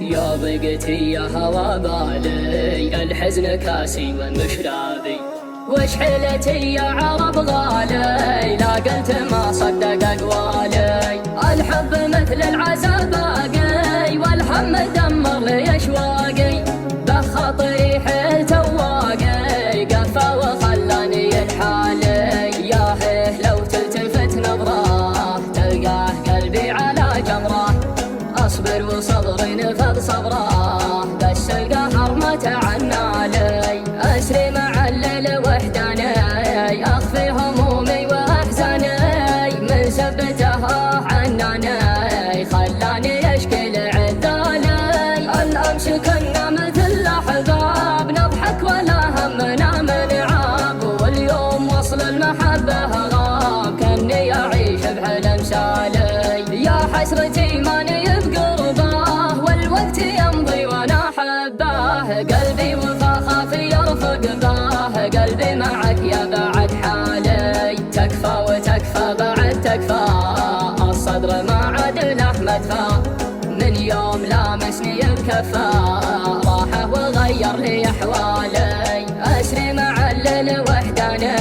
يا ضيقتي يا هوى بالي، الحزن كاسي ومشرابي، وش حيلتي يا عرب غالي، لا قلت ما صدق اقوالي. الحب مثل العزا باقي، والهم دمر لي اشواقي، بخاطري حيل تواقي، قفا وخلاني الحالي. يا هيه لو تلتفت نظره، تلقاه قلبي على جمره، اصبر وصبري نفذ صبره، بس القهر ما تعنى لي. اسري مع الليل وحداني، اخفي همومي واحزاني، من سبته عناني، خلاني اشكي لعذالي. الامس كنا مثل الاحباب، نضحك ولا همنا من عاب، واليوم وصل المحبه غاب، كاني اعيش بحلم سالي. يا حسرتي ماني بقرباه، والوقت يمضي وانا احباه، قلبي وفا خاف يرفق باه، قلبي معك يا بعد حالي. تكفى وتكفى بعد تكفى، الصدر ما عاد لحمة فا، من يوم لامسني بكفى، راحه وغير لي احوالي. اسري مع الليل وحداني،